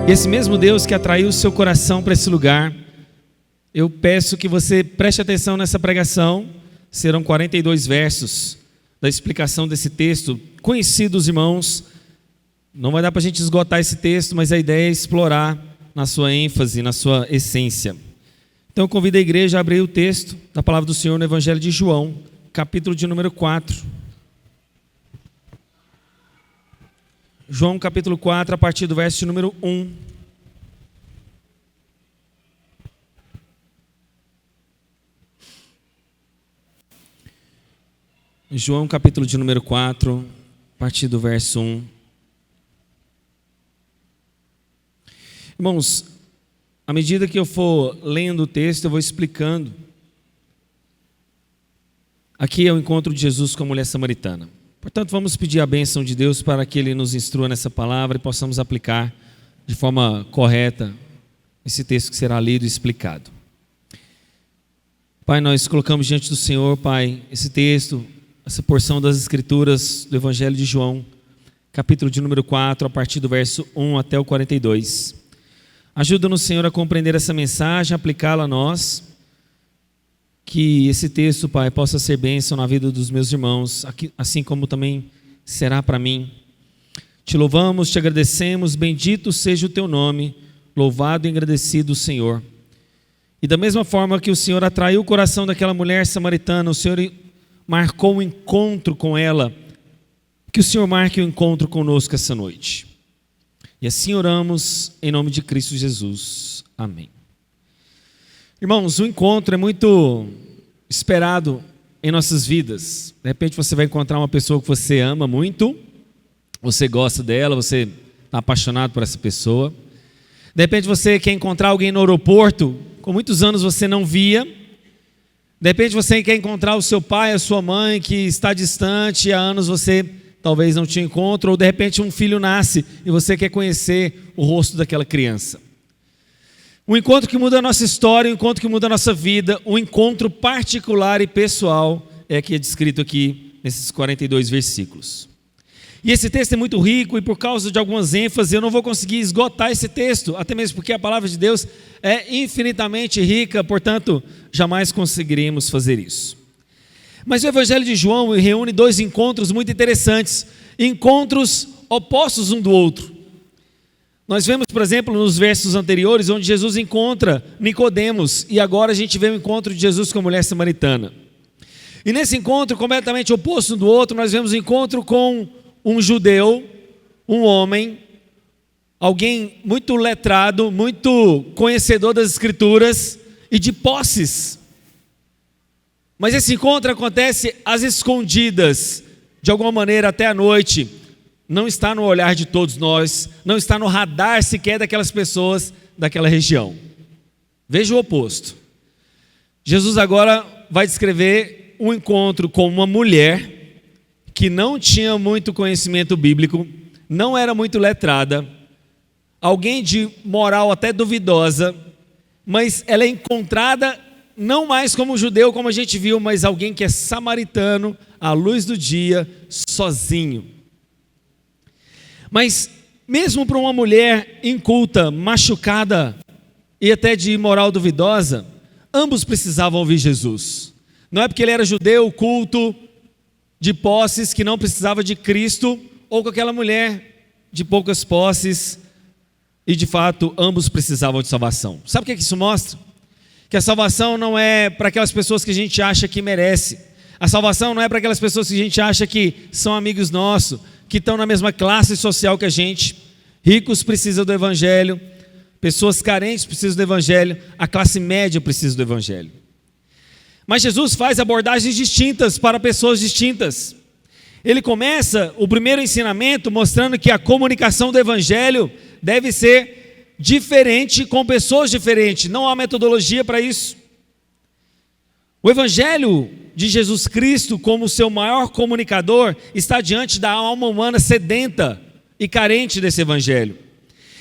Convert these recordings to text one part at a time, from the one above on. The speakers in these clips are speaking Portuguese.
Esse mesmo Deus que atraiu o seu coração para esse lugar, eu peço que você preste atenção nessa pregação. Serão 42 versos da explicação desse texto, conhecidos, irmãos. Não vai dar para a gente esgotar esse texto, mas a ideia é explorar na sua ênfase, na sua essência. Então eu convido a igreja a abrir o texto da palavra do Senhor no Evangelho de João, capítulo de número 4. João capítulo 4, a partir do verso de número 1. João capítulo de número 4, a partir do verso 1. Irmãos, à medida que eu for lendo o texto, eu vou explicando. Aqui é o encontro de Jesus com a mulher samaritana. Portanto, vamos pedir a bênção de Deus para que Ele nos instrua nessa palavra e possamos aplicar de forma correta esse texto que será lido e explicado. Pai, nós colocamos diante do Senhor, Pai, esse texto, essa porção das Escrituras do Evangelho de João, capítulo de número 4, a partir do verso 1 até o 42. Ajuda-nos, Senhor, a compreender essa mensagem, aplicá-la a nós. Que esse texto, Pai, possa ser bênção na vida dos meus irmãos, assim como também será para mim. Te louvamos, te agradecemos, bendito seja o teu nome, louvado e agradecido, Senhor. E da mesma forma que o Senhor atraiu o coração daquela mulher samaritana, o Senhor marcou um encontro com ela, que o Senhor marque um encontro conosco essa noite. E assim oramos em nome de Cristo Jesus. Amém. Irmãos, o encontro é muito esperado em nossas vidas. De repente você vai encontrar uma pessoa que você ama muito, você gosta dela, você está apaixonado por essa pessoa. De repente você quer encontrar alguém no aeroporto, com muitos anos você não via. De repente você quer encontrar o seu pai, a sua mãe, que está distante, e há anos você talvez não te encontre, ou de repente um filho nasce e você quer conhecer o rosto daquela criança. Um encontro que muda a nossa história, um encontro que muda a nossa vida, um encontro particular e pessoal é que é descrito aqui nesses 42 versículos. E esse texto é muito rico e por causa de algumas ênfases eu não vou conseguir esgotar esse texto, até mesmo porque a palavra de Deus é infinitamente rica, portanto, jamais conseguiremos fazer isso. Mas o Evangelho de João reúne dois encontros muito interessantes, encontros opostos um do outro. Nós vemos, por exemplo, nos versos anteriores, onde Jesus encontra Nicodemos, e agora a gente vê o encontro de Jesus com a mulher samaritana. E nesse encontro, completamente oposto um do outro, nós vemos o encontro com um judeu, um homem, alguém muito letrado, muito conhecedor das Escrituras e de posses. Mas esse encontro acontece às escondidas, de alguma maneira até à noite. Não está no olhar de todos nós, não está no radar sequer daquelas pessoas daquela região. Veja o oposto. Jesus agora vai descrever um encontro com uma mulher que não tinha muito conhecimento bíblico, não era muito letrada, alguém de moral até duvidosa, mas ela é encontrada não mais como judeu, como a gente viu, mas alguém que é samaritano, à luz do dia, sozinho. Mas mesmo para uma mulher inculta, machucada e até de moral duvidosa, ambos precisavam ouvir Jesus. Não é porque ele era judeu, culto, de posses, que não precisava de Cristo, ou com aquela mulher de poucas posses, e de fato ambos precisavam de salvação. Sabe o que isso mostra? Que a salvação não é para aquelas pessoas que a gente acha que merece. A salvação não é para aquelas pessoas que a gente acha que são amigos nossos, que estão na mesma classe social que a gente. Ricos precisam do Evangelho, pessoas carentes precisam do Evangelho, a classe média precisa do Evangelho. Mas Jesus faz abordagens distintas para pessoas distintas. Ele começa o primeiro ensinamento mostrando que a comunicação do Evangelho deve ser diferente com pessoas diferentes, não há metodologia para isso. O Evangelho de Jesus Cristo, como seu maior comunicador, está diante da alma humana sedenta e carente desse Evangelho.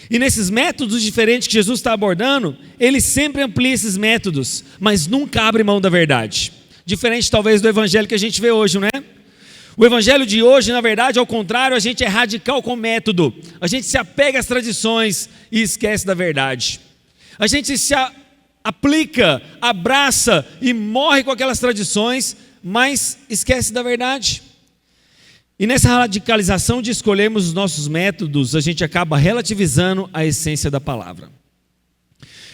E nesses métodos diferentes que Jesus está abordando, ele sempre amplia esses métodos, mas nunca abre mão da verdade. Diferente talvez do Evangelho que a gente vê hoje, não é? O evangelho de hoje, na verdade, ao contrário, a gente é radical com método. A gente se apega às tradições e esquece da verdade. A gente se aplica, abraça e morre com aquelas tradições, mas esquece da verdade. E nessa radicalização de escolhermos os nossos métodos, a gente acaba relativizando a essência da palavra.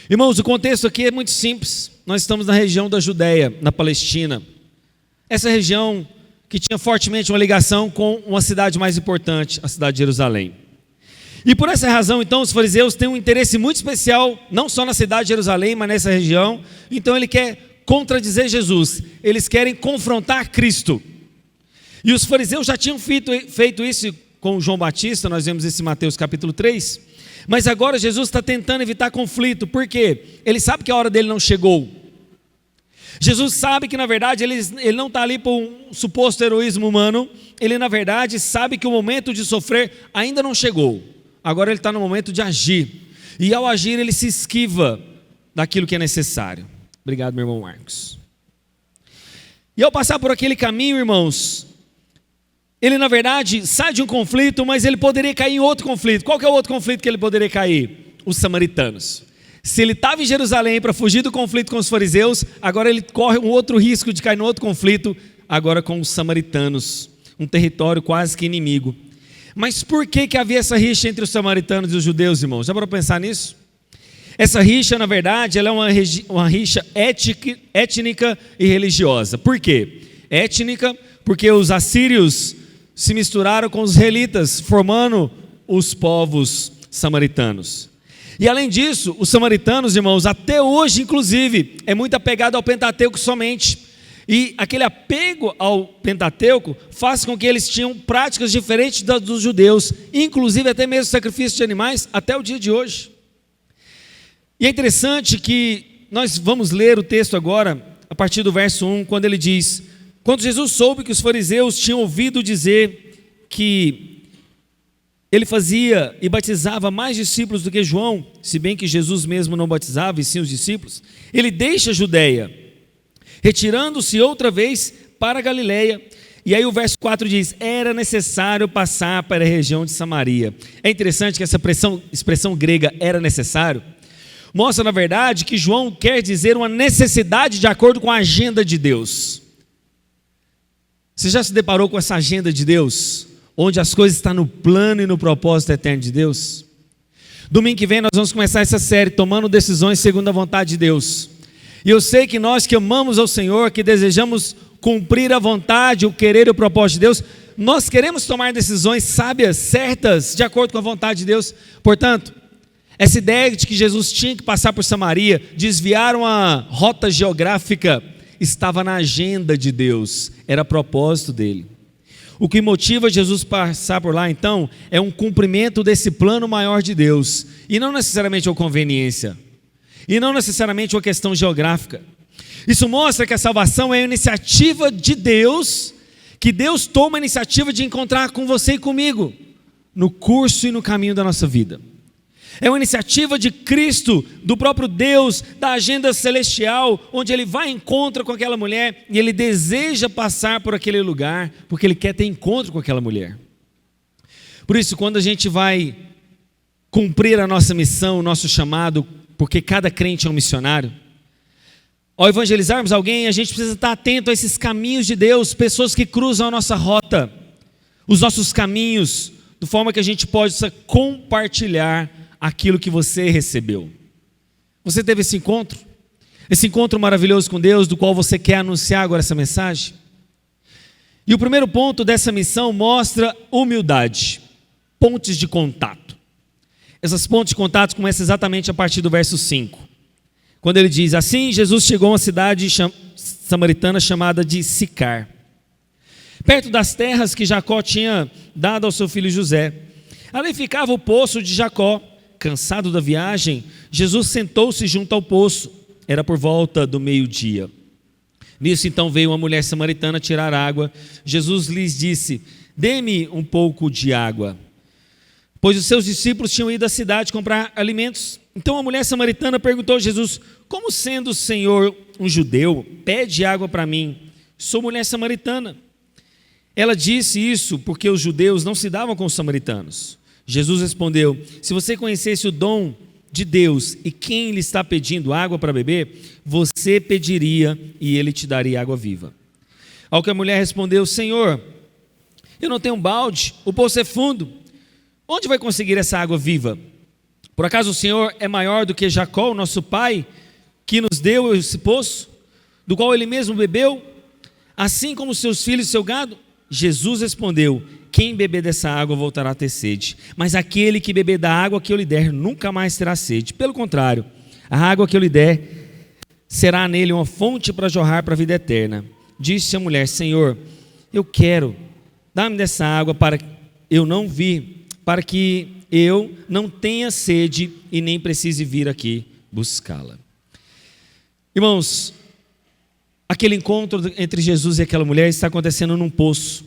Irmãos, o contexto aqui é muito simples. Nós estamos na região da Judéia, na Palestina. Essa região que tinha fortemente uma ligação com uma cidade mais importante, a cidade de Jerusalém. E por essa razão, então, os fariseus têm um interesse muito especial, não só na cidade de Jerusalém, mas nessa região. Então ele quer contradizer Jesus, eles querem confrontar Cristo. E os fariseus já tinham feito isso com João Batista, nós vemos isso em Mateus capítulo 3. Mas agora Jesus está tentando evitar conflito, por quê? Ele sabe que a hora dele não chegou. Jesus sabe que na verdade ele não está ali por um suposto heroísmo humano, ele na verdade sabe que o momento de sofrer ainda não chegou, agora ele está no momento de agir, e ao agir ele se esquiva daquilo que é necessário. Obrigado, meu irmão Marcos. E ao passar por aquele caminho, irmãos, ele na verdade sai de um conflito, mas ele poderia cair em outro conflito. Qual que é o outro conflito que ele poderia cair? Os samaritanos. Se ele estava em Jerusalém para fugir do conflito com os fariseus, agora ele corre um outro risco de cair em outro conflito, agora com os samaritanos, um território quase que inimigo. Mas por que havia essa rixa entre os samaritanos e os judeus, irmãos? Já para pensar nisso? Essa rixa, na verdade, ela é uma rixa étnica e religiosa. Por quê? Étnica, porque os assírios se misturaram com os israelitas, formando os povos samaritanos. E além disso, os samaritanos, irmãos, até hoje, inclusive, é muito apegado ao Pentateuco somente. E aquele apego ao Pentateuco faz com que eles tinham práticas diferentes das dos judeus, inclusive até mesmo sacrifício de animais, até o dia de hoje. E é interessante que nós vamos ler o texto agora, a partir do verso 1, quando ele diz: quando Jesus soube que os fariseus tinham ouvido dizer que ele fazia e batizava mais discípulos do que João, se bem que Jesus mesmo não batizava, e sim os discípulos, ele deixa a Judéia, retirando-se outra vez para a Galileia. E aí o verso 4 diz: era necessário passar para a região de Samaria. É interessante que essa expressão grega, era necessário, mostra na verdade que João quer dizer uma necessidade de acordo com a agenda de Deus. Você já se deparou com essa agenda de Deus? Onde as coisas estão no plano e no propósito eterno de Deus? Domingo que vem nós vamos começar essa série, tomando decisões segundo a vontade de Deus. E eu sei que nós que amamos ao Senhor, que desejamos cumprir a vontade, o querer e o propósito de Deus, nós queremos tomar decisões sábias, certas, de acordo com a vontade de Deus. Portanto, essa ideia de que Jesus tinha que passar por Samaria, desviar uma rota geográfica, estava na agenda de Deus, era propósito dele. O que motiva Jesus passar por lá, então, é um cumprimento desse plano maior de Deus, e não necessariamente uma conveniência, e não necessariamente uma questão geográfica. Isso mostra que a salvação é a iniciativa de Deus, que Deus toma a iniciativa de encontrar com você e comigo, no curso e no caminho da nossa vida. É uma iniciativa de Cristo, do próprio Deus, da agenda celestial, onde Ele vai em encontro com aquela mulher, e Ele deseja passar por aquele lugar, porque Ele quer ter encontro com aquela mulher. Por isso, quando a gente vai cumprir a nossa missão, o nosso chamado, porque cada crente é um missionário, ao evangelizarmos alguém, a gente precisa estar atento a esses caminhos de Deus, pessoas que cruzam a nossa rota, os nossos caminhos, de forma que a gente possa compartilhar aquilo que você recebeu. Você teve esse encontro maravilhoso com Deus, do qual você quer anunciar agora essa mensagem? E o primeiro ponto dessa missão mostra humildade, pontes de contato. Essas pontes de contato começam exatamente a partir do verso 5, quando ele diz: assim Jesus chegou a uma cidade samaritana chamada de Sicar, perto das terras que Jacó tinha dado ao seu filho José. Ali ficava o poço de Jacó. Cansado da viagem, Jesus sentou-se junto ao poço. Era por volta do meio-dia. Nisso então veio uma mulher samaritana tirar água. Jesus lhes disse: dê-me um pouco de água, pois os seus discípulos tinham ido à cidade comprar alimentos. Então a mulher samaritana perguntou a Jesus: como sendo o Senhor um judeu, pede água para mim? Sou mulher samaritana. Ela disse isso porque os judeus não se davam com os samaritanos. Jesus respondeu: se você conhecesse o dom de Deus e quem lhe está pedindo água para beber, você pediria e ele te daria água viva. Ao que a mulher respondeu: Senhor, eu não tenho um balde, o poço é fundo, onde vai conseguir essa água viva? Por acaso o Senhor é maior do que Jacó, nosso pai, que nos deu esse poço, do qual ele mesmo bebeu, assim como seus filhos e seu gado? Jesus respondeu: quem beber dessa água voltará a ter sede, mas aquele que beber da água que eu lhe der nunca mais terá sede. Pelo contrário, a água que eu lhe der será nele uma fonte para jorrar para a vida eterna. Disse a mulher: Senhor, eu quero, dá-me dessa água para que eu não tenha sede e nem precise vir aqui buscá-la. Irmãos, aquele encontro entre Jesus e aquela mulher está acontecendo num poço.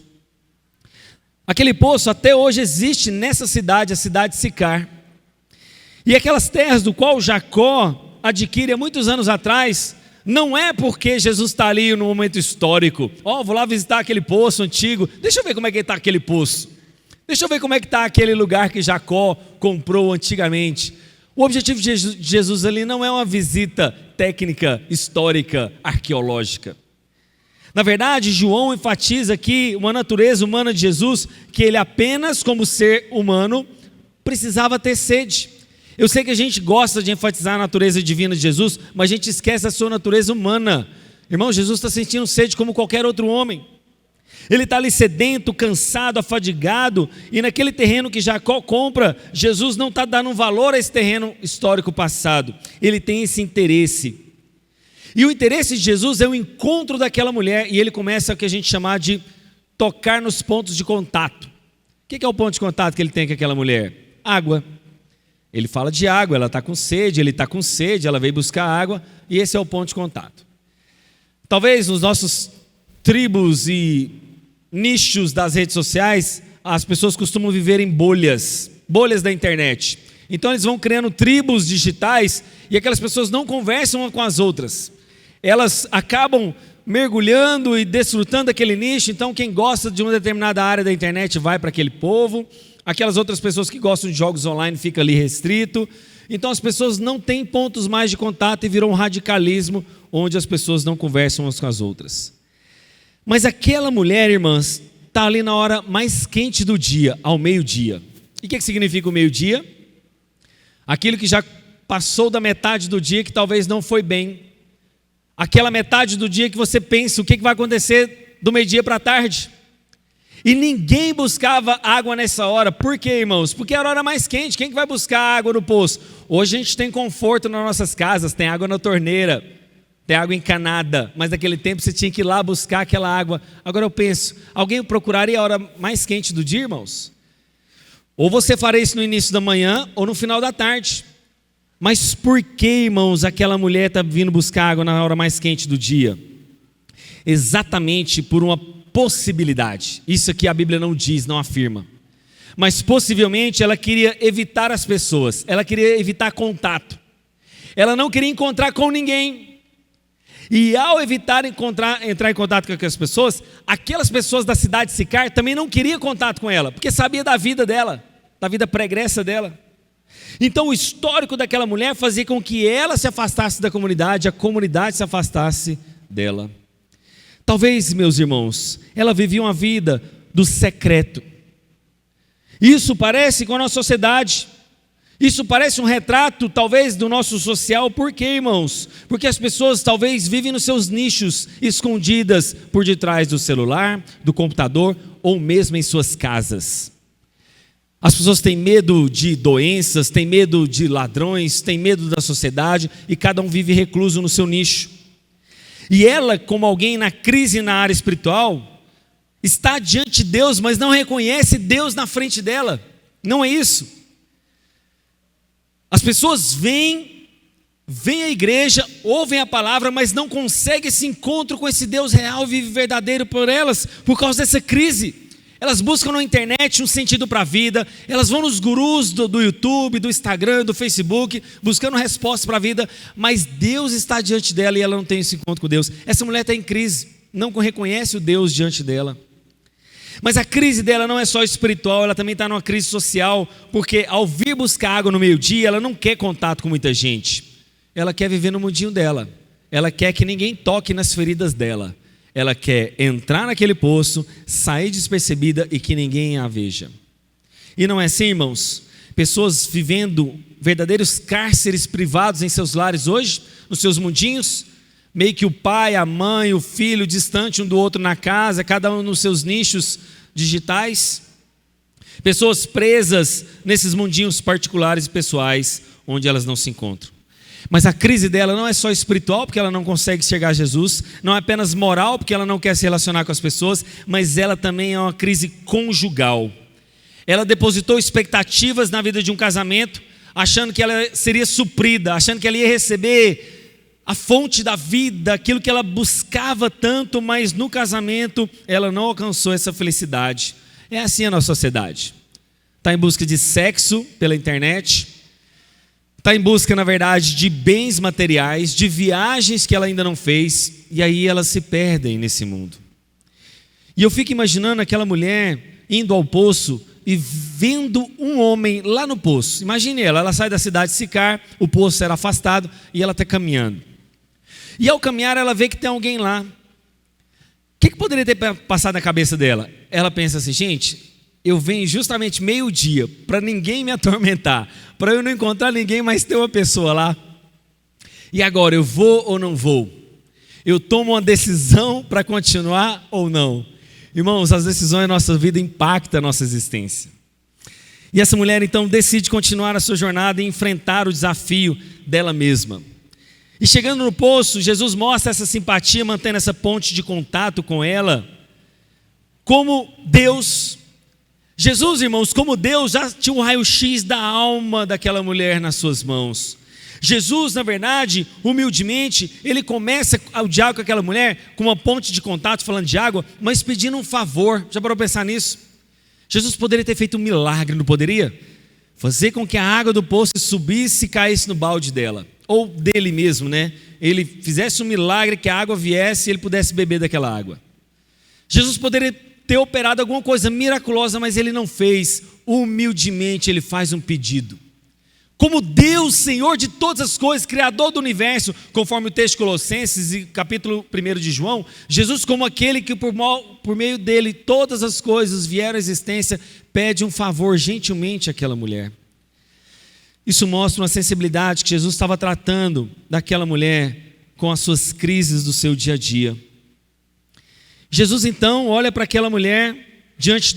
Aquele poço até hoje existe nessa cidade, a cidade de Sicar. E aquelas terras do qual Jacó adquire há muitos anos atrás, não é porque Jesus está ali no momento histórico. Vou lá visitar aquele poço antigo, deixa eu ver como é que está aquele poço. Deixa eu ver como é que está aquele lugar que Jacó comprou antigamente. O objetivo de Jesus ali não é uma visita técnica, histórica, arqueológica. Na verdade, João enfatiza aqui uma natureza humana de Jesus, que ele apenas como ser humano precisava ter sede. Eu sei que a gente gosta de enfatizar a natureza divina de Jesus, mas a gente esquece a sua natureza humana. Irmão, Jesus está sentindo sede como qualquer outro homem. Ele está ali sedento, cansado, afadigado, e naquele terreno que Jacó compra, Jesus não está dando um valor a esse terreno histórico passado. Ele tem esse interesse. E o interesse de Jesus é o encontro daquela mulher, e ele começa o que a gente chama de tocar nos pontos de contato. O que é o ponto de contato que ele tem com aquela mulher? Água. Ele fala de água, ela está com sede, ele está com sede, ela veio buscar água, e esse é o ponto de contato. Talvez nos nossos tribos e nichos das redes sociais, as pessoas costumam viver em bolhas da internet. Então eles vão criando tribos digitais, e aquelas pessoas não conversam umas com as outras. Elas acabam mergulhando e desfrutando daquele nicho. Então quem gosta de uma determinada área da internet vai para aquele povo, aquelas outras pessoas que gostam de jogos online ficam ali restrito. Então as pessoas não têm pontos mais de contato e virou um radicalismo onde as pessoas não conversam umas com as outras. Mas aquela mulher, irmãs, está ali na hora mais quente do dia, ao meio-dia. E o que significa o meio-dia? Aquilo que já passou da metade do dia que talvez não foi bem. Aquela metade do dia que você pensa o que vai acontecer do meio-dia para a tarde. E ninguém buscava água nessa hora. Por quê, irmãos? Porque era a hora mais quente. Quem que vai buscar água no poço? Hoje a gente tem conforto nas nossas casas, tem água na torneira, tem água encanada, mas naquele tempo você tinha que ir lá buscar aquela água. Agora eu penso, alguém procuraria a hora mais quente do dia, irmãos? Ou você faria isso no início da manhã ou no final da tarde. Mas por que, irmãos, aquela mulher está vindo buscar água na hora mais quente do dia? Exatamente por uma possibilidade. Isso aqui a Bíblia não diz, não afirma. Mas possivelmente ela queria evitar as pessoas, ela queria evitar contato. Ela não queria encontrar com ninguém. E ao evitar entrar em contato com aquelas pessoas da cidade de Sicar também não queriam contato com ela, porque sabia da vida dela, da vida pregressa dela. Então o histórico daquela mulher fazia com que ela se afastasse da comunidade, a comunidade se afastasse dela. Talvez, meus irmãos, ela vivia uma vida do secreto. Isso parece com a nossa sociedade. Isso parece um retrato, talvez, do nosso social. Por quê, irmãos? Porque as pessoas talvez vivem nos seus nichos, escondidas por detrás do celular, do computador, ou mesmo em suas casas. As pessoas têm medo de doenças, têm medo de ladrões, têm medo da sociedade, e cada um vive recluso no seu nicho. E ela, como alguém na crise na área espiritual, está diante de Deus, mas não reconhece Deus na frente dela. Não é isso. As pessoas vêm à igreja, ouvem a palavra, mas não conseguem esse encontro com esse Deus real, vive verdadeiro por elas, por causa dessa crise. Elas buscam na internet um sentido para a vida, elas vão nos gurus do YouTube, do Instagram, do Facebook, buscando respostas para a vida, mas Deus está diante dela e ela não tem esse encontro com Deus. Essa mulher está em crise, não reconhece o Deus diante dela. Mas a crise dela não é só espiritual, ela também está numa crise social, porque ao vir buscar água no meio-dia, ela não quer contato com muita gente. Ela quer viver no mundinho dela. Ela quer que ninguém toque nas feridas dela. Ela quer entrar naquele poço, sair despercebida e que ninguém a veja. E não é assim, irmãos? Pessoas vivendo verdadeiros cárceres privados em seus lares hoje, nos seus mundinhos, meio que o pai, a mãe, o filho, distante um do outro na casa, cada um nos seus nichos digitais. Pessoas presas nesses mundinhos particulares e pessoais, onde elas não se encontram. Mas a crise dela não é só espiritual, porque ela não consegue enxergar Jesus, não é apenas moral, porque ela não quer se relacionar com as pessoas, mas ela também é uma crise conjugal. Ela depositou expectativas na vida de um casamento, achando que ela seria suprida, achando que ela ia receber a fonte da vida, aquilo que ela buscava tanto, mas no casamento ela não alcançou essa felicidade. É assim a nossa sociedade. Está em busca de sexo pela internet, está em busca, na verdade, de bens materiais, de viagens que ela ainda não fez, e aí elas se perdem nesse mundo. E eu fico imaginando aquela mulher indo ao poço e vendo um homem lá no poço. Imagine ela sai da cidade de Sicar, o poço era afastado e ela está caminhando. E ao caminhar ela vê que tem alguém lá. O que poderia ter passado na cabeça dela? Ela pensa assim, gente, eu venho justamente meio-dia para ninguém me atormentar, para eu não encontrar ninguém, mas ter uma pessoa lá. E agora, eu vou ou não vou? Eu tomo uma decisão para continuar ou não? Irmãos, as decisões da nossa vida impactam a nossa existência. E essa mulher então decide continuar a sua jornada e enfrentar o desafio dela mesma. E chegando no poço, Jesus mostra essa simpatia, mantendo essa ponte de contato com ela. Como Deus, Jesus, irmãos, como Deus já tinha um raio-x da alma daquela mulher nas suas mãos. Jesus, na verdade, humildemente, ele começa o diálogo com aquela mulher com uma ponte de contato, falando de água, mas pedindo um favor. Já parou para pensar nisso? Jesus poderia ter feito um milagre, não poderia? Fazer com que a água do poço subisse e caísse no balde dela, ou dele mesmo, né? Ele fizesse um milagre, que a água viesse e ele pudesse beber daquela água. Jesus poderia ter operado alguma coisa miraculosa, mas ele não fez. Humildemente ele faz um pedido. Como Deus, Senhor de todas as coisas, Criador do universo, conforme o texto de Colossenses e capítulo 1 de João, Jesus como aquele que por meio dele todas as coisas vieram à existência, pede um favor gentilmente àquela mulher. Isso mostra uma sensibilidade que Jesus estava tratando daquela mulher com as suas crises do seu dia a dia. Jesus então olha para aquela mulher diante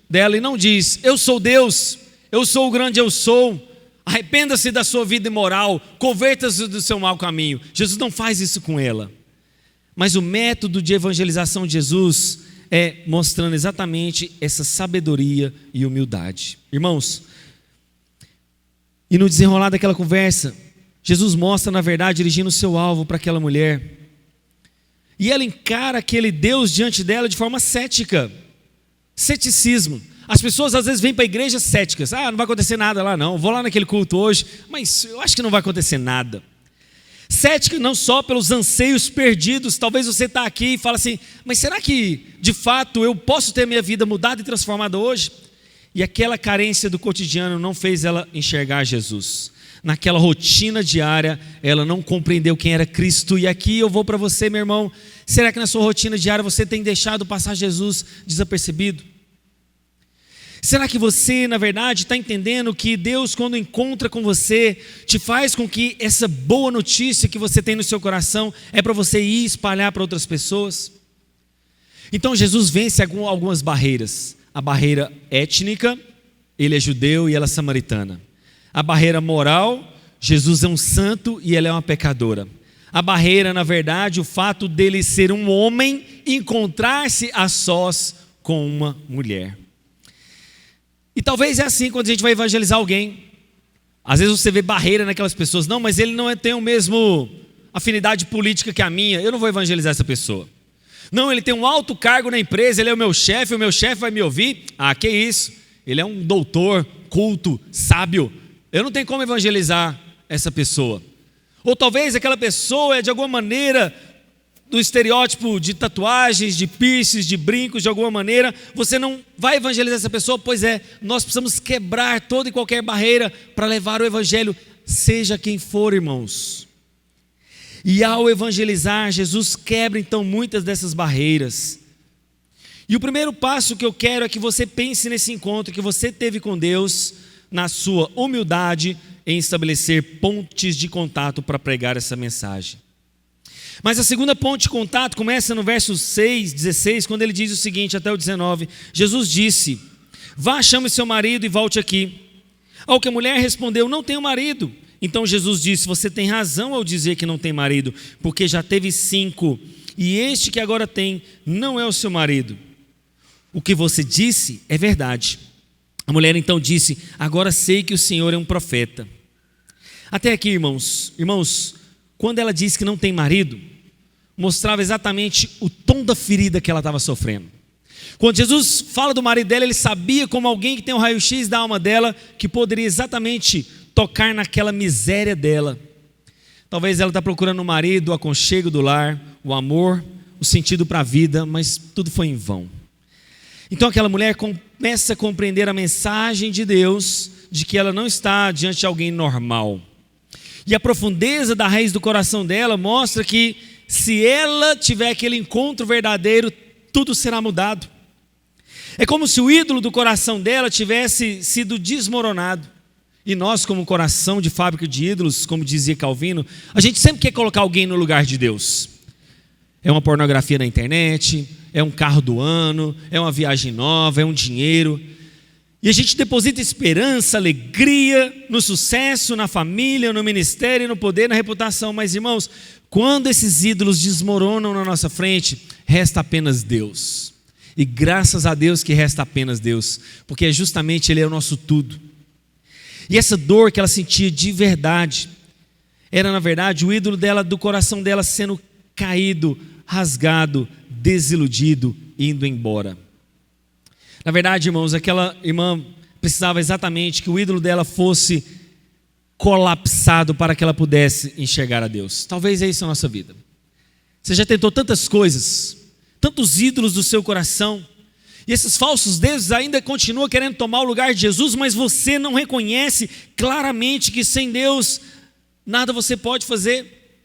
dela e não diz, eu sou Deus, eu sou o grande eu sou, arrependa-se da sua vida imoral, converta-se do seu mau caminho. Jesus não faz isso com ela. Mas o método de evangelização de Jesus é mostrando exatamente essa sabedoria e humildade. Irmãos, e no desenrolar daquela conversa, Jesus mostra, na verdade, dirigindo o seu alvo para aquela mulher. E ela encara aquele Deus diante dela de forma cética. Ceticismo. As pessoas às vezes vêm para a igreja céticas. Não vai acontecer nada lá não. Vou lá naquele culto hoje, mas eu acho que não vai acontecer nada. Cética não só pelos anseios perdidos. Talvez você está aqui e fala assim, mas será que de fato eu posso ter minha vida mudada e transformada hoje? E aquela carência do cotidiano não fez ela enxergar Jesus. Naquela rotina diária, ela não compreendeu quem era Cristo. E aqui eu vou para você, meu irmão. Será que na sua rotina diária você tem deixado passar Jesus desapercebido? Será que você, na verdade, está entendendo que Deus, quando encontra com você, te faz com que essa boa notícia que você tem no seu coração é para você ir espalhar para outras pessoas? Então Jesus vence algumas barreiras. A barreira étnica, ele é judeu e ela é samaritana. A barreira moral, Jesus é um santo e ela é uma pecadora. A barreira, na verdade, o fato dele ser um homem e encontrar-se a sós com uma mulher. E talvez é assim quando a gente vai evangelizar alguém. Às vezes você vê barreira naquelas pessoas. Não, mas ele não tem o mesmo afinidade política que a minha. Eu não vou evangelizar essa pessoa. Não, ele tem um alto cargo na empresa, ele é o meu chefe vai me ouvir. Que isso? Ele é um doutor, culto, sábio. Eu não tenho como evangelizar essa pessoa. Ou talvez aquela pessoa é de alguma maneira do estereótipo de tatuagens, de piercings, de brincos, de alguma maneira, você não vai evangelizar essa pessoa? Pois é, nós precisamos quebrar toda e qualquer barreira para levar o evangelho, seja quem for, irmãos. E ao evangelizar, Jesus quebra então muitas dessas barreiras. E o primeiro passo que eu quero é que você pense nesse encontro que você teve com Deus, na sua humildade em estabelecer pontes de contato para pregar essa mensagem. Mas a segunda ponte de contato começa no verso 6, 16, quando ele diz o seguinte, até o 19. Jesus disse: vá, chame seu marido e volte aqui. Ao que a mulher respondeu: não tenho marido. Então Jesus disse: você tem razão ao dizer que não tem marido, porque já teve 5, e este que agora tem não é o seu marido. O que você disse é verdade. A mulher então disse: agora sei que o Senhor é um profeta. Até aqui, irmãos, quando ela disse que não tem marido, mostrava exatamente o tom da ferida que ela estava sofrendo. Quando Jesus fala do marido dela, ele sabia, como alguém que tem um raio-x da alma dela, que poderia exatamente tocar naquela miséria dela. Talvez ela está procurando no marido o aconchego do lar, o amor, o sentido para a vida, mas tudo foi em vão. Então aquela mulher começa a compreender a mensagem de Deus, de que ela não está diante de alguém normal. E a profundeza da raiz do coração dela mostra que, se ela tiver aquele encontro verdadeiro, tudo será mudado. É como se o ídolo do coração dela tivesse sido desmoronado. E nós, como coração de fábrica de ídolos, como dizia Calvino, a gente sempre quer colocar alguém no lugar de Deus. É uma pornografia na internet, é um carro do ano, é uma viagem nova, é um dinheiro. E a gente deposita esperança, alegria no sucesso, na família, no ministério, no poder, na reputação. Mas, irmãos, quando esses ídolos desmoronam na nossa frente, resta apenas Deus. E graças a Deus que resta apenas Deus, porque justamente Ele é o nosso tudo. E essa dor que ela sentia de verdade, era na verdade o ídolo dela, do coração dela sendo caído, rasgado, desiludido, indo embora. Na verdade, irmãos, aquela irmã precisava exatamente que o ídolo dela fosse colapsado para que ela pudesse enxergar a Deus. Talvez é isso na nossa vida. Você já tentou tantas coisas, tantos ídolos do seu coração, e esses falsos deuses ainda continuam querendo tomar o lugar de Jesus, mas você não reconhece claramente que sem Deus nada você pode fazer.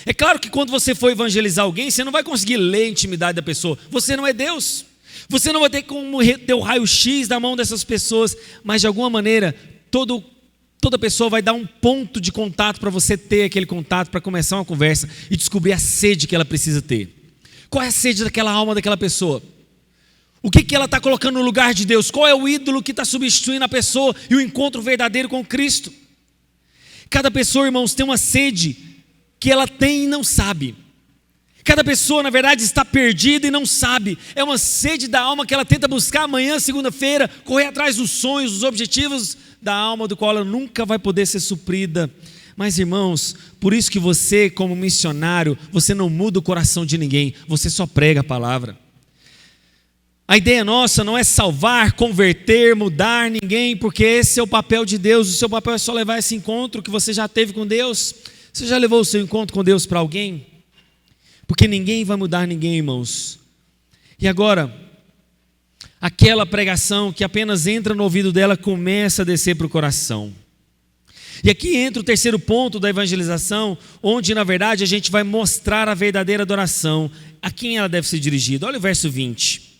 É claro que quando você for evangelizar alguém, você não vai conseguir ler a intimidade da pessoa. Você não é Deus. Você não vai ter como ter o raio-x da mão dessas pessoas, mas de alguma maneira, toda pessoa vai dar um ponto de contato para você ter aquele contato, para começar uma conversa e descobrir a sede que ela precisa ter. Qual é a sede daquela alma daquela pessoa? O que ela está colocando no lugar de Deus? Qual é o ídolo que está substituindo a pessoa e o encontro verdadeiro com Cristo? Cada pessoa, irmãos, tem uma sede que ela tem e não sabe. Cada pessoa, na verdade, está perdida e não sabe. É uma sede da alma que ela tenta buscar amanhã, segunda-feira, correr atrás dos sonhos, dos objetivos da alma, do qual ela nunca vai poder ser suprida. Mas, irmãos, por isso que você, como missionário, você não muda o coração de ninguém, você só prega a palavra. A ideia nossa não é salvar, converter, mudar ninguém, porque esse é o papel de Deus. O seu papel é só levar esse encontro que você já teve com Deus. Você já levou o seu encontro com Deus para alguém? Porque ninguém vai mudar ninguém, irmãos. E agora, aquela pregação que apenas entra no ouvido dela começa a descer para o coração. E aqui entra o terceiro ponto da evangelização, onde na verdade a gente vai mostrar a verdadeira adoração, a quem ela deve ser dirigida. Olha o verso 20.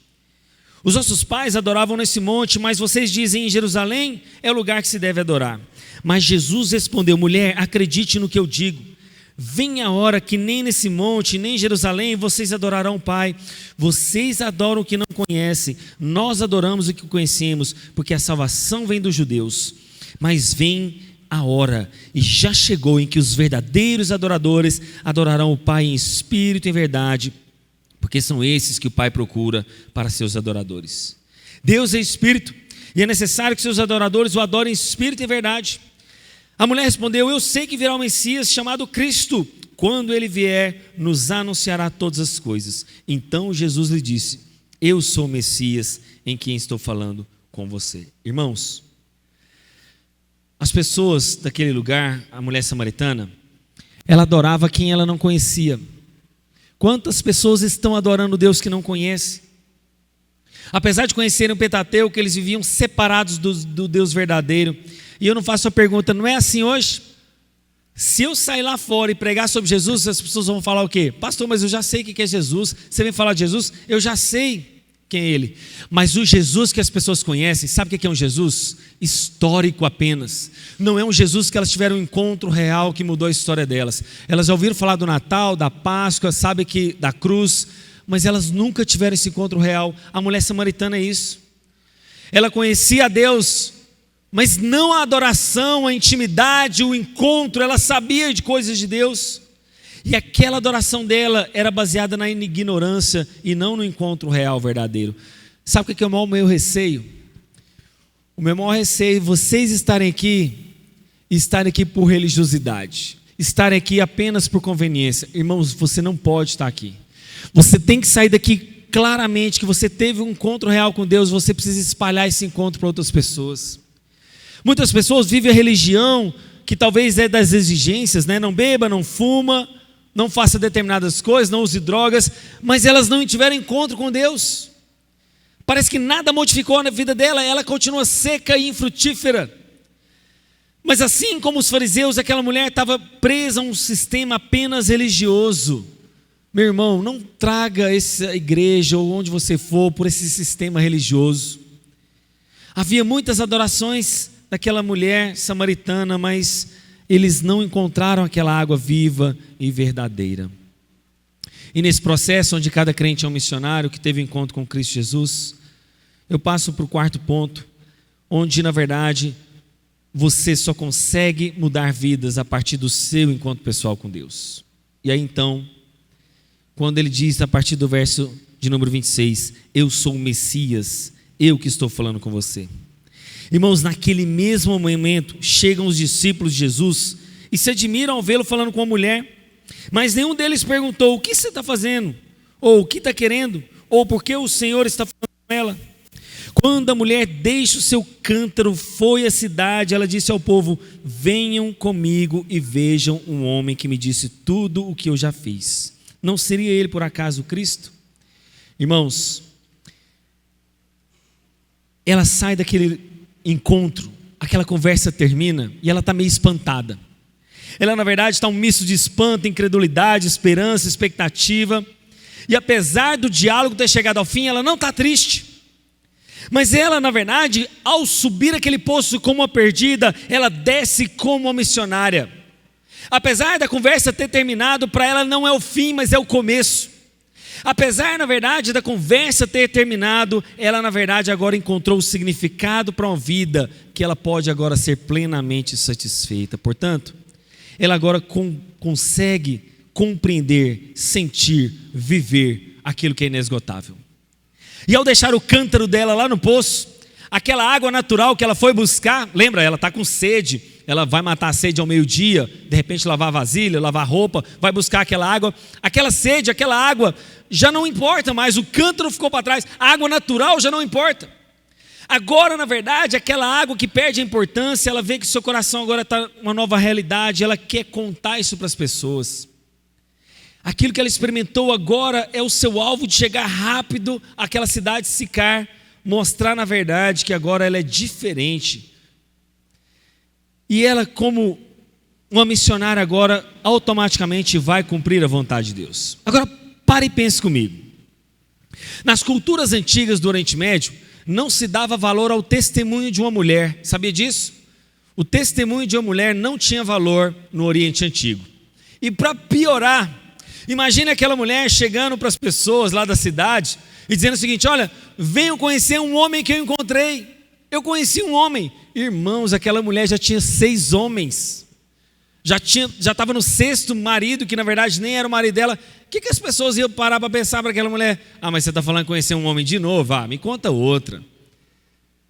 Os nossos pais adoravam nesse monte, mas vocês dizem: em Jerusalém é o lugar que se deve adorar. Mas Jesus respondeu: mulher, acredite no que eu digo. Vem a hora que nem nesse monte, nem em Jerusalém vocês adorarão o Pai. Vocês adoram o que não conhecem, nós adoramos o que conhecemos, porque a salvação vem dos judeus. Mas vem a hora, e já chegou, em que os verdadeiros adoradores adorarão o Pai em espírito e em verdade, porque são esses que o Pai procura para seus adoradores. Deus é espírito, e é necessário que seus adoradores o adorem em espírito e em verdade. A mulher respondeu: eu sei que virá o Messias chamado Cristo. Quando ele vier, nos anunciará todas as coisas. Então Jesus lhe disse: eu sou o Messias em quem estou falando com você. Irmãos, as pessoas daquele lugar, a mulher samaritana, ela adorava quem ela não conhecia. Quantas pessoas estão adorando Deus que não conhecem? Apesar de conhecerem o Pentateuco, eles viviam separados do Deus verdadeiro. E eu não faço a pergunta, não é assim hoje? Se eu sair lá fora e pregar sobre Jesus, as pessoas vão falar o quê? Pastor, mas eu já sei o que é Jesus. Você vem falar de Jesus? Eu já sei quem é Ele. Mas o Jesus que as pessoas conhecem, sabe o que é um Jesus? Histórico apenas. Não é um Jesus que elas tiveram um encontro real que mudou a história delas. Elas já ouviram falar do Natal, da Páscoa, sabem que da cruz, mas elas nunca tiveram esse encontro real. A mulher samaritana é isso. Ela conhecia a Deus, mas não a adoração, a intimidade, o encontro. Ela sabia de coisas de Deus. E aquela adoração dela era baseada na ignorância e não no encontro real, verdadeiro. Sabe o que é o meu receio? O meu maior receio é vocês estarem aqui por religiosidade, estarem aqui apenas por conveniência. Irmãos, você não pode estar aqui. Você tem que sair daqui claramente que você teve um encontro real com Deus. Você precisa espalhar esse encontro para outras pessoas. Muitas pessoas vivem a religião que talvez é das exigências, né? Não beba, não fuma, não faça determinadas coisas, não use drogas, mas elas não tiveram encontro com Deus. Parece que nada modificou na vida dela, ela continua seca e infrutífera. Mas assim como os fariseus, aquela mulher estava presa a um sistema apenas religioso. Meu irmão, não traga essa igreja ou onde você for por esse sistema religioso. Havia muitas adorações daquela mulher samaritana, mas eles não encontraram aquela água viva e verdadeira. E nesse processo, onde cada crente é um missionário que teve encontro com Cristo Jesus, eu passo para o quarto ponto, onde na verdade você só consegue mudar vidas a partir do seu encontro pessoal com Deus. E aí então, quando ele diz a partir do verso de número 26, eu sou o Messias, eu que estou falando com você. Irmãos, naquele mesmo momento, chegam os discípulos de Jesus e se admiram ao vê-lo falando com a mulher, mas nenhum deles perguntou, o que você está fazendo? Ou o que está querendo? Ou por que o Senhor está falando com ela? Quando a mulher deixa o seu cântaro, foi à cidade, ela disse ao povo, venham comigo e vejam um homem que me disse tudo o que eu já fiz. Não seria ele por acaso o Cristo? Irmãos, ela sai daquele encontro, aquela conversa termina e ela está meio espantada. Ela na verdade está um misto de espanto, incredulidade, esperança, expectativa. E apesar do diálogo ter chegado ao fim, ela não está triste. Mas ela na verdade, ao subir aquele poço como uma perdida, ela desce como uma missionária. Apesar da conversa ter terminado, para ela não é o fim, mas é o começo. Apesar, na verdade, da conversa ter terminado, ela, na verdade, agora encontrou o significado para uma vida que ela pode agora ser plenamente satisfeita. Portanto, ela agora consegue compreender, sentir, viver aquilo que é inesgotável. E ao deixar o cântaro dela lá no poço, aquela água natural que ela foi buscar, lembra, ela está com sede, ela vai matar a sede ao meio-dia, de repente lavar a vasilha, lavar roupa, vai buscar aquela água, aquela sede, aquela água já não importa mais, o cântaro ficou para trás, a água natural já não importa. Agora, na verdade, aquela água que perde a importância, ela vê que seu coração agora está uma nova realidade, ela quer contar isso para as pessoas. Aquilo que ela experimentou agora é o seu alvo de chegar rápido àquela cidade de Sicar, mostrar na verdade que agora ela é diferente. E ela, como uma missionária agora, automaticamente vai cumprir a vontade de Deus. Agora, pare e pense comigo. Nas culturas antigas do Oriente Médio, não se dava valor ao testemunho de uma mulher. Sabia disso? O testemunho de uma mulher não tinha valor no Oriente Antigo. E para piorar, imagine aquela mulher chegando para as pessoas lá da cidade e dizendo o seguinte, olha, venham conhecer um homem que eu encontrei. Eu conheci um homem. Irmãos, aquela mulher já tinha 6 homens. Já estava no 6º marido, que na verdade nem era o marido dela. O que as pessoas iam parar para pensar para aquela mulher? Ah, mas você está falando de conhecer um homem de novo? Ah, me conta outra.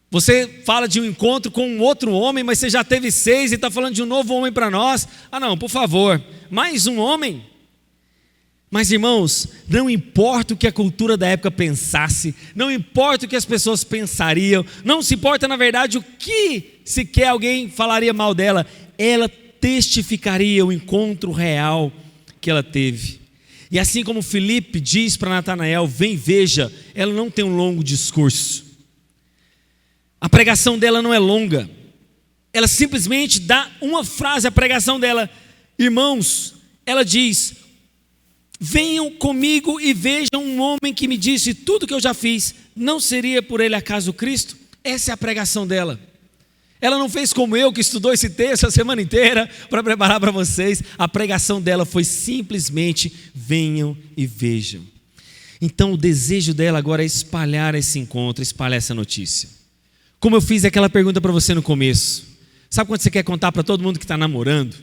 Você fala de um encontro com um outro homem, mas você já teve 6 e está falando de um novo homem para nós? Ah não, por favor, mais um homem? Mas irmãos, não importa o que a cultura da época pensasse, não importa o que as pessoas pensariam, não se importa na verdade o que sequer alguém falaria mal dela, ela testificaria o encontro real que ela teve. E assim como Filipe diz para Natanael, vem e veja, ela não tem um longo discurso. A pregação dela não é longa. Ela simplesmente dá uma frase, a pregação dela. Irmãos, ela diz, venham comigo e vejam um homem que me disse tudo que eu já fiz. Não seria por ele acaso Cristo? Essa é a pregação dela. Ela não fez como eu, que estudou esse texto a semana inteira para preparar para vocês. A pregação dela foi simplesmente, venham e vejam. Então o desejo dela agora é espalhar esse encontro, espalhar essa notícia. Como eu fiz aquela pergunta para você no começo. Sabe quando você quer contar para todo mundo que está namorando?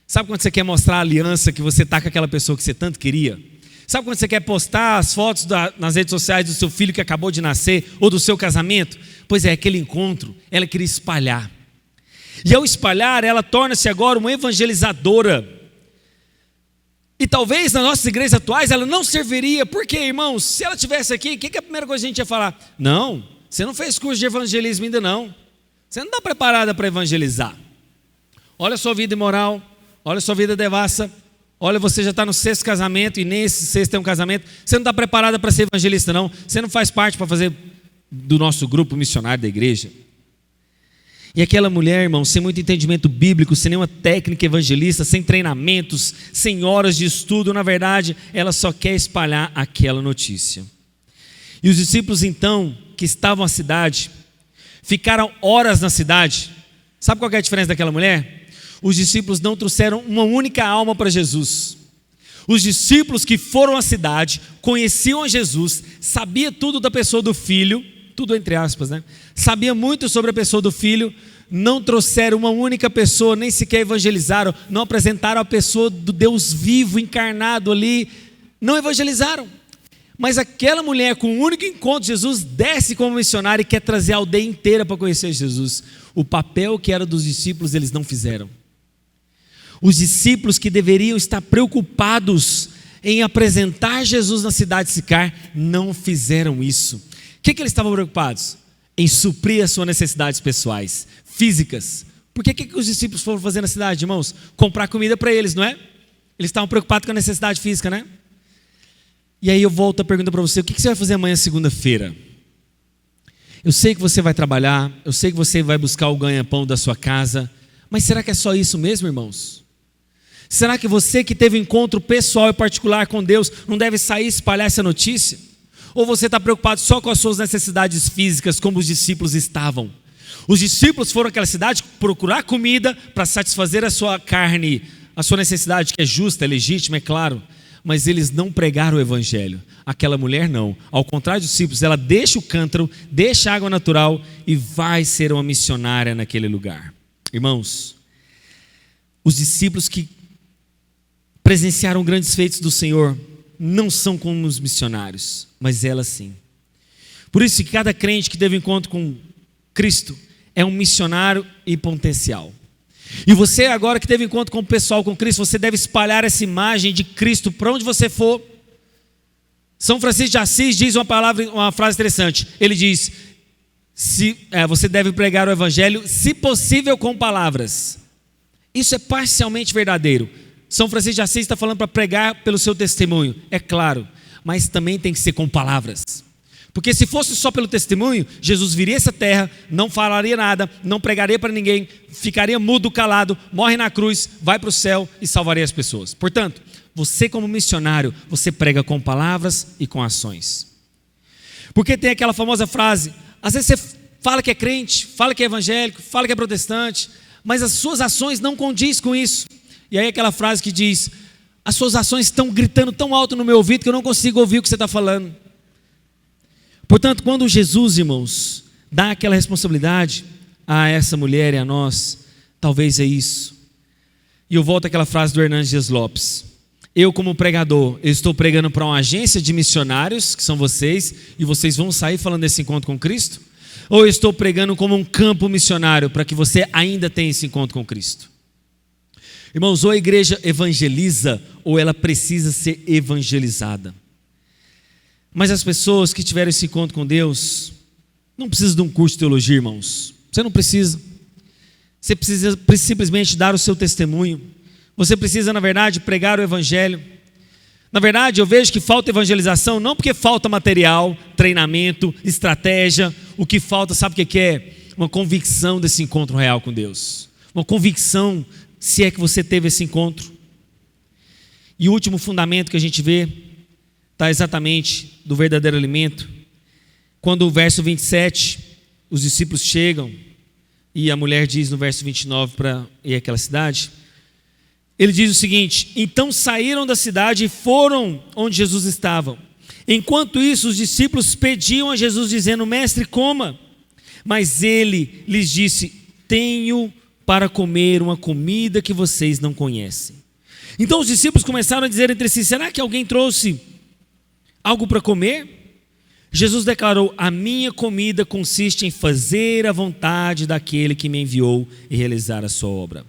Sabe quando você quer mostrar a aliança que você está com aquela pessoa que você tanto queria? Sabe quando você quer postar as fotos nas redes sociais do seu filho que acabou de nascer ou do seu casamento? Pois é, aquele encontro, ela queria espalhar. E ao espalhar, ela torna-se agora uma evangelizadora. E talvez nas nossas igrejas atuais ela não serviria. Por quê, irmãos? Se ela estivesse aqui, o que é a primeira coisa que a gente ia falar? Não, você não fez curso de evangelismo ainda não. Você não está preparada para evangelizar. Olha a sua vida imoral, olha a sua vida devassa. Olha, você já está no 6º casamento e nem esse 6º é um casamento. Você não está preparada para ser evangelista não. Você não faz parte para fazer do nosso grupo missionário da igreja. E aquela mulher, irmão, sem muito entendimento bíblico, sem nenhuma técnica evangelista, sem treinamentos, sem horas de estudo, na verdade, ela só quer espalhar aquela notícia. E os discípulos então, que estavam na cidade, ficaram horas na cidade. Sabe qual que é a diferença daquela mulher? Os discípulos não trouxeram uma única alma para Jesus. Os discípulos que foram à cidade, conheciam a Jesus, sabiam tudo da pessoa do filho, tudo entre aspas, né? Sabia muito sobre a pessoa do filho, não trouxeram uma única pessoa, nem sequer evangelizaram, não apresentaram a pessoa do Deus vivo, encarnado ali, não evangelizaram. Mas aquela mulher com um único encontro de Jesus, desce como missionária e quer trazer a aldeia inteira para conhecer Jesus. O papel que era dos discípulos, eles não fizeram. Os discípulos que deveriam estar preocupados em apresentar Jesus na cidade de Sicar, não fizeram isso. O que eles estavam preocupados? Em suprir as suas necessidades pessoais, físicas. Por que os discípulos foram fazer na cidade, irmãos? Comprar comida para eles, não é? Eles estavam preocupados com a necessidade física, né? E aí eu volto a pergunta para você, o que você vai fazer amanhã, segunda-feira? Eu sei que você vai trabalhar, eu sei que você vai buscar o ganha-pão da sua casa, mas será que é só isso mesmo, irmãos? Será que você que teve um encontro pessoal e particular com Deus não deve sair e espalhar essa notícia? Ou você está preocupado só com as suas necessidades físicas, como os discípulos estavam? Os discípulos foram àquela cidade procurar comida para satisfazer a sua carne, a sua necessidade, que é justa, é legítima, é claro. Mas eles não pregaram o evangelho. Aquela mulher não. Ao contrário dos discípulos, ela deixa o cântaro, deixa a água natural e vai ser uma missionária naquele lugar. Irmãos, os discípulos que presenciaram grandes feitos do Senhor não são como os missionários, mas ela sim. Por isso que cada crente que teve encontro com Cristo é um missionário em potencial. E você agora que teve encontro com o pessoal, com Cristo, você deve espalhar essa imagem de Cristo para onde você for. São Francisco de Assis diz uma frase interessante. Ele diz, você deve pregar o evangelho, se possível com palavras. Isso é parcialmente verdadeiro. São Francisco de Assis está falando para pregar pelo seu testemunho, é claro, mas também tem que ser com palavras. Porque se fosse só pelo testemunho, Jesus viria a essa terra, não falaria nada, não pregaria para ninguém, ficaria mudo, calado, morre na cruz, vai para o céu e salvaria as pessoas. Portanto, você como missionário, você prega com palavras e com ações. Porque tem aquela famosa frase, às vezes você fala que é crente, fala que é evangélico, fala que é protestante, mas as suas ações não condizem com isso. E aí aquela frase que diz, as suas ações estão gritando tão alto no meu ouvido que eu não consigo ouvir o que você está falando. Portanto, quando Jesus, irmãos, dá aquela responsabilidade a essa mulher e a nós, talvez é isso. E eu volto àquela frase do Hernandes Dias Lopes. Eu como pregador, eu estou pregando para uma agência de missionários, que são vocês, e vocês vão sair falando desse encontro com Cristo? Ou eu estou pregando como um campo missionário, para que você ainda tenha esse encontro com Cristo? Irmãos, ou a igreja evangeliza, ou ela precisa ser evangelizada. Mas as pessoas que tiveram esse encontro com Deus, não precisam de um curso de teologia, irmãos. Você não precisa. Você precisa simplesmente dar o seu testemunho. Você precisa, na verdade, pregar o evangelho. Na verdade, eu vejo que falta evangelização não porque falta material, treinamento, estratégia. O que falta, sabe o que é? Uma convicção desse encontro real com Deus. Uma convicção, se é que você teve esse encontro. E o último fundamento que a gente vê está exatamente do verdadeiro alimento. Quando o verso 27, os discípulos chegam e a mulher diz no verso 29 para ir àquela cidade, ele diz o seguinte: então saíram da cidade e foram onde Jesus estava. Enquanto isso, os discípulos pediam a Jesus dizendo: mestre, coma. Mas ele lhes disse: tenho para comer uma comida que vocês não conhecem. Então os discípulos começaram a dizer entre si: será que alguém trouxe algo para comer? Jesus declarou: a minha comida consiste em fazer a vontade daquele que me enviou e realizar a sua obra.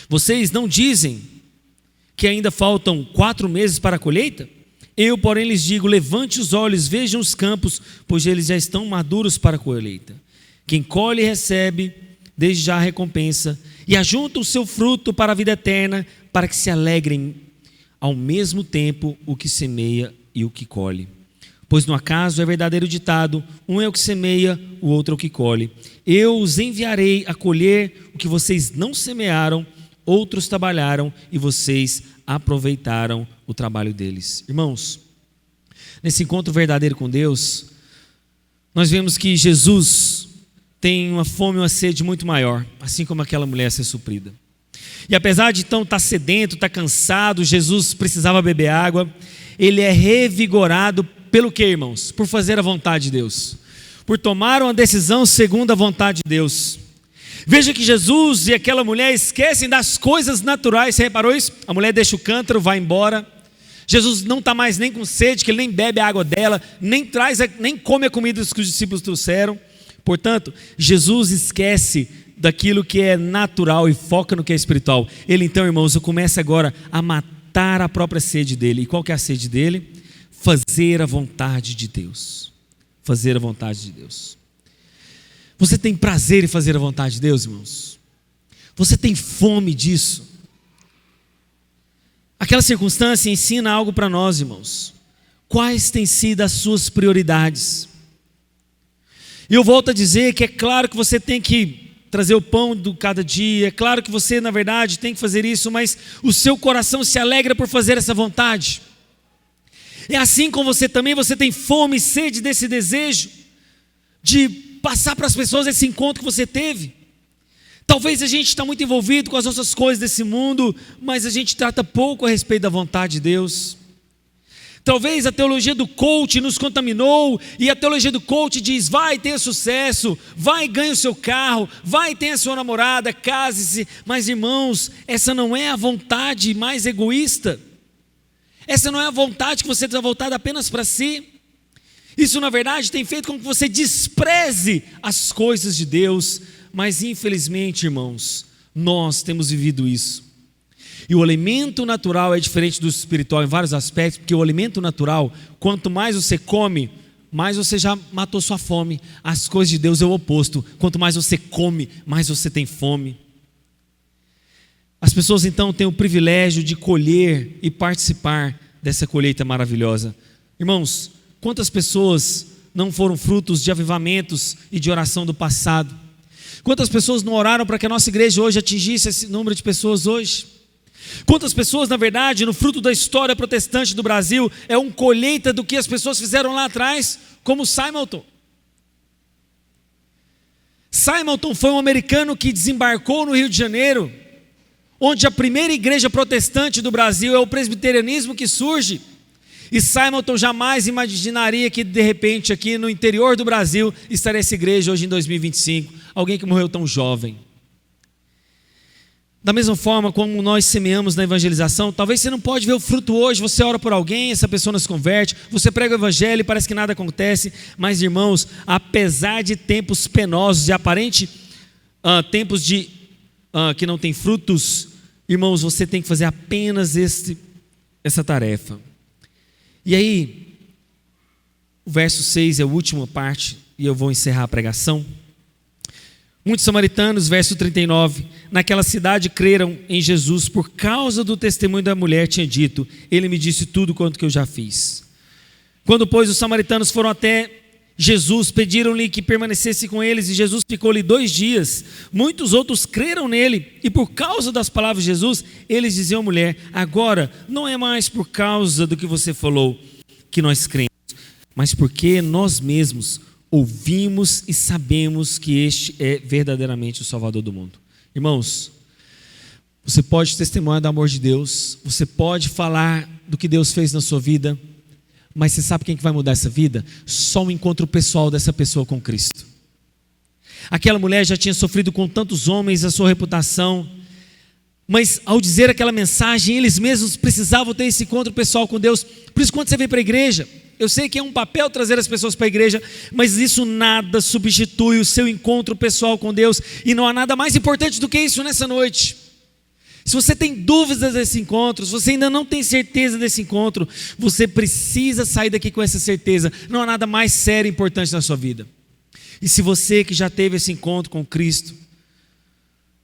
Vocês não dizem que ainda faltam 4 meses para a colheita? Eu, porém, lhes digo: levante os olhos, vejam os campos, pois eles já estão maduros para a colheita. Quem colhe recebe desde já a recompensa, e ajunta o seu fruto para a vida eterna, para que se alegrem ao mesmo tempo o que semeia e o que colhe. Pois no acaso é verdadeiro ditado: um é o que semeia, o outro é o que colhe. Eu os enviarei a colher o que vocês não semearam, outros trabalharam e vocês aproveitaram o trabalho deles. Irmãos, nesse encontro verdadeiro com Deus, nós vemos que Jesus tem uma fome e uma sede muito maior, assim como aquela mulher ser suprida. E apesar de então estar sedento, estar cansado, Jesus precisava beber água. Ele é revigorado pelo que, irmãos? Por fazer a vontade de Deus, por tomar uma decisão segundo a vontade de Deus. Veja que Jesus e aquela mulher esquecem das coisas naturais. Você reparou isso? A mulher deixa o cântaro, vai embora. Jesus não está mais nem com sede, que ele nem bebe a água dela, nem come a comida que os discípulos trouxeram. Portanto, Jesus esquece daquilo que é natural e foca no que é espiritual. Ele então, irmãos, começa agora a matar a própria sede dele. E qual que é a sede dele? Fazer a vontade de Deus. Fazer a vontade de Deus. Você tem prazer em fazer a vontade de Deus, irmãos? Você tem fome disso? Aquela circunstância ensina algo para nós, irmãos. Quais têm sido as suas prioridades? E eu volto a dizer que é claro que você tem que trazer o pão do cada dia, é claro que você, na verdade, tem que fazer isso, mas o seu coração se alegra por fazer essa vontade. É assim com você também, você tem fome e sede desse desejo de passar para as pessoas esse encontro que você teve. Talvez a gente está muito envolvido com as nossas coisas desse mundo, mas a gente trata pouco a respeito da vontade de Deus. Talvez a teologia do coach nos contaminou, e a teologia do coach diz: vai ter sucesso, vai ganhe o seu carro, vai ter a sua namorada, case-se. Mas, irmãos, essa não é a vontade mais egoísta. Essa não é a vontade que você está voltada apenas para si. Isso, na verdade, tem feito com que você despreze as coisas de Deus. Mas, infelizmente, irmãos, nós temos vivido isso. E o alimento natural é diferente do espiritual em vários aspectos, porque o alimento natural, quanto mais você come, mais você já matou sua fome. As coisas de Deus é o oposto. Quanto mais você come, mais você tem fome. As pessoas então têm o privilégio de colher e participar dessa colheita maravilhosa. Irmãos, quantas pessoas não foram frutos de avivamentos e de oração do passado? Quantas pessoas não oraram para que a nossa igreja hoje atingisse esse número de pessoas hoje? Quantas pessoas, na verdade, no fruto da história protestante do Brasil, é uma colheita do que as pessoas fizeram lá atrás, como Simonton. Simonton foi um americano que desembarcou no Rio de Janeiro, onde a primeira igreja protestante do Brasil é o presbiterianismo que surge. E Simonton jamais imaginaria que de repente aqui no interior do Brasil estaria essa igreja hoje em 2025. Alguém que morreu tão jovem. Da mesma forma como nós semeamos na evangelização, talvez você não pode ver o fruto hoje. Você ora por alguém, essa pessoa não se converte, você prega o evangelho e parece que nada acontece. Mas, irmãos, apesar de tempos penosos e aparente tempos que não tem frutos, irmãos, você tem que fazer apenas essa tarefa. E aí, o verso 6 é a última parte, e eu vou encerrar a pregação. Muitos samaritanos, verso 39, naquela cidade creram em Jesus por causa do testemunho da mulher tinha dito: ele me disse tudo quanto que eu já fiz. Quando, pois, os samaritanos foram até Jesus, pediram-lhe que permanecesse com eles, e Jesus ficou-lhe 2 dias. Muitos outros creram nele, e por causa das palavras de Jesus, eles diziam à mulher: agora não é mais por causa do que você falou que nós cremos, mas porque nós mesmos ouvimos e sabemos que este é verdadeiramente o Salvador do mundo. Irmãos, você pode testemunhar do amor de Deus, você pode falar do que Deus fez na sua vida, mas você sabe quem que vai mudar essa vida? Só um encontro pessoal dessa pessoa com Cristo. Aquela mulher já tinha sofrido com tantos homens a sua reputação, mas ao dizer aquela mensagem, eles mesmos precisavam ter esse encontro pessoal com Deus. Por isso, quando você vem para a igreja, eu sei que é um papel trazer as pessoas para a igreja, mas isso nada substitui o seu encontro pessoal com Deus, e não há nada mais importante do que isso nessa noite. Se você tem dúvidas desse encontro, se você ainda não tem certeza desse encontro, você precisa sair daqui com essa certeza. Não há nada mais sério e importante na sua vida. E se você que já teve esse encontro com Cristo,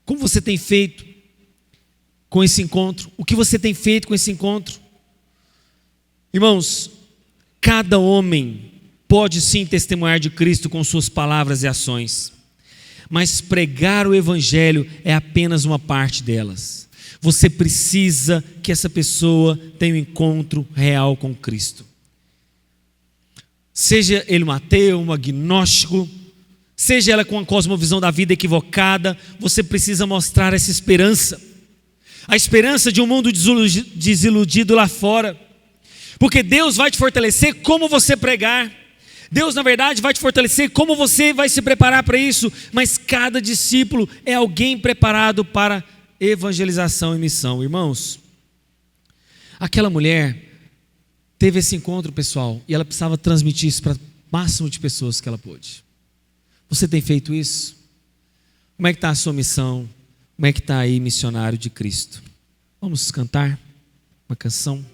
como você tem feito com esse encontro? O que você tem feito com esse encontro? Irmãos, cada homem pode sim testemunhar de Cristo com suas palavras e ações, mas pregar o Evangelho é apenas uma parte delas. Você precisa que essa pessoa tenha um encontro real com Cristo. Seja ele um ateu, um agnóstico, seja ela com uma cosmovisão da vida equivocada, você precisa mostrar essa esperança. A esperança de um mundo desiludido lá fora. Porque Deus vai te fortalecer como você pregar. Deus, na verdade, vai te fortalecer como você vai se preparar para isso. Mas cada discípulo é alguém preparado para evangelização e missão. Irmãos, aquela mulher teve esse encontro pessoal e ela precisava transmitir isso para o máximo de pessoas que ela pôde. Você tem feito isso? Como é que está a sua missão? Como é que está aí, missionário de Cristo? Vamos cantar uma canção?